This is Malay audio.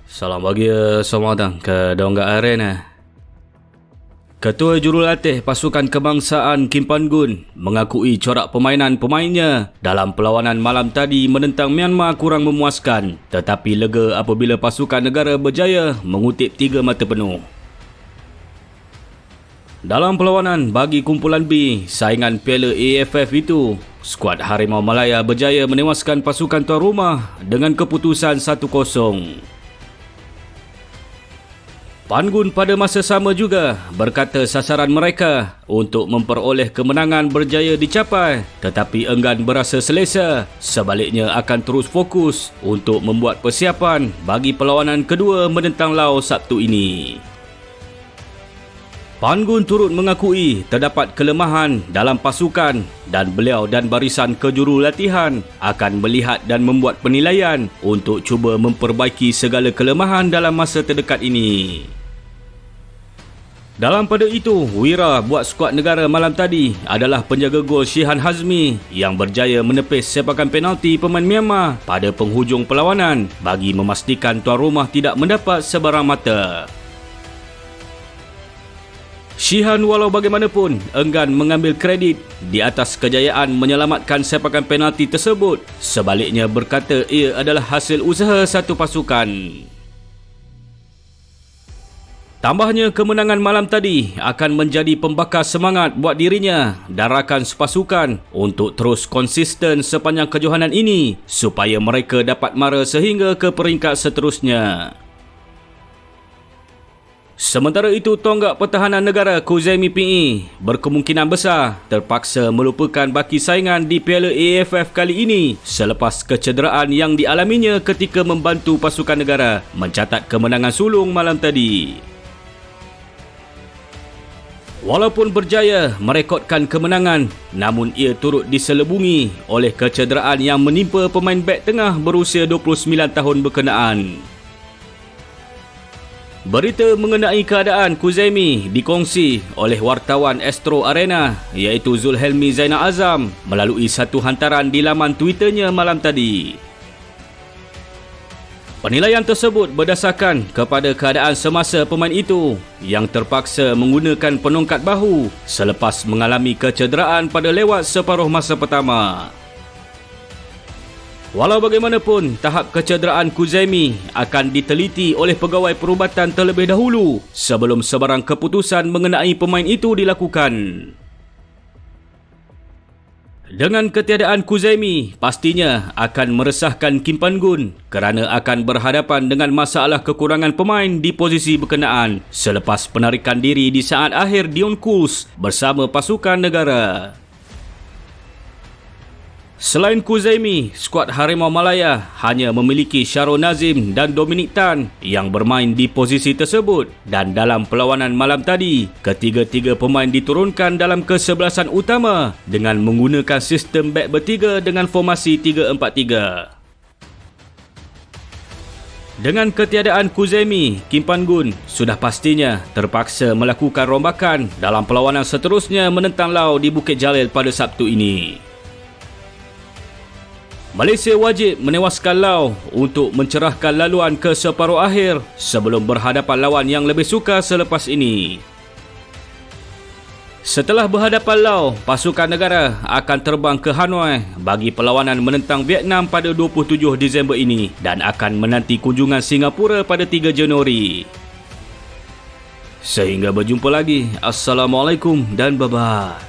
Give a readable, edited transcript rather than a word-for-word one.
Salam bahagia, selamat datang ke Dongga Arena. Ketua Jurulatih Pasukan Kebangsaan Kim Pan-gun mengakui corak permainan pemainnya dalam perlawanan malam tadi menentang Myanmar kurang memuaskan, tetapi lega apabila pasukan negara berjaya mengutip 3 mata penuh. Dalam perlawanan bagi kumpulan B, saingan Piala AFF itu, skuad Harimau Malaya berjaya menewaskan pasukan tuan rumah dengan keputusan 1-0. Pan-gun pada masa sama juga berkata sasaran mereka untuk memperoleh kemenangan berjaya dicapai, tetapi enggan berasa selesa, sebaliknya akan terus fokus untuk membuat persiapan bagi perlawanan kedua menentang Laos Sabtu ini. Pan-gun turut mengakui terdapat kelemahan dalam pasukan dan beliau dan barisan kejurulatihan akan melihat dan membuat penilaian untuk cuba memperbaiki segala kelemahan dalam masa terdekat ini. Dalam pada itu, wira buat skuad negara malam tadi adalah penjaga gol Shihan Hazmi yang berjaya menepis sepakan penalti pemain Myanmar pada penghujung perlawanan bagi memastikan tuan rumah tidak mendapat sebarang mata. Shihan walau bagaimanapun enggan mengambil kredit di atas kejayaan menyelamatkan sepakan penalti tersebut, sebaliknya berkata ia adalah hasil usaha satu pasukan. Tambahnya, kemenangan malam tadi akan menjadi pembakar semangat buat dirinya dan rakan sepasukan untuk terus konsisten sepanjang kejohanan ini supaya mereka dapat mara sehingga ke peringkat seterusnya. Sementara itu, tonggak pertahanan negara Kuzemi PE berkemungkinan besar terpaksa melupakan baki saingan di Piala AFF kali ini selepas kecederaan yang dialaminya ketika membantu pasukan negara mencatat kemenangan sulung malam tadi. Walaupun berjaya merekodkan kemenangan, namun ia turut diselubungi oleh kecederaan yang menimpa pemain bek tengah berusia 29 tahun berkenaan. Berita mengenai keadaan Kuzemi dikongsi oleh wartawan Astro Arena iaitu Zulhelmi Zainal Azam melalui satu hantaran di laman Twitternya malam tadi. Penilaian tersebut berdasarkan kepada keadaan semasa pemain itu yang terpaksa menggunakan penongkat bahu selepas mengalami kecederaan pada lewat separuh masa pertama. Walau bagaimanapun, tahap kecederaan Kuzemi akan diteliti oleh pegawai perubatan terlebih dahulu sebelum sebarang keputusan mengenai pemain itu dilakukan. Dengan ketiadaan Kuzemi, pastinya akan meresahkan Kim Pan-gun kerana akan berhadapan dengan masalah kekurangan pemain di posisi berkenaan selepas penarikan diri di saat akhir Dion Kools bersama pasukan negara. Selain Kuzemi, skuad Harimau Malaya hanya memiliki Shahrul Nazim dan Dominic Tan yang bermain di posisi tersebut, dan dalam perlawanan malam tadi, ketiga-tiga pemain diturunkan dalam kesebelasan utama dengan menggunakan sistem bek bertiga dengan formasi 3-4-3. Dengan ketiadaan Kuzemi, Kim Pan-gun sudah pastinya terpaksa melakukan rombakan dalam perlawanan seterusnya menentang Laos di Bukit Jalil pada Sabtu ini. Malaysia wajib menewaskan Laos untuk mencerahkan laluan ke separuh akhir sebelum berhadapan lawan yang lebih sukar selepas ini. Setelah berhadapan Laos, pasukan negara akan terbang ke Hanoi bagi perlawanan menentang Vietnam pada 27 Disember ini dan akan menanti kunjungan Singapura pada 3 Januari. Sehingga berjumpa lagi. Assalamualaikum dan bye-bye.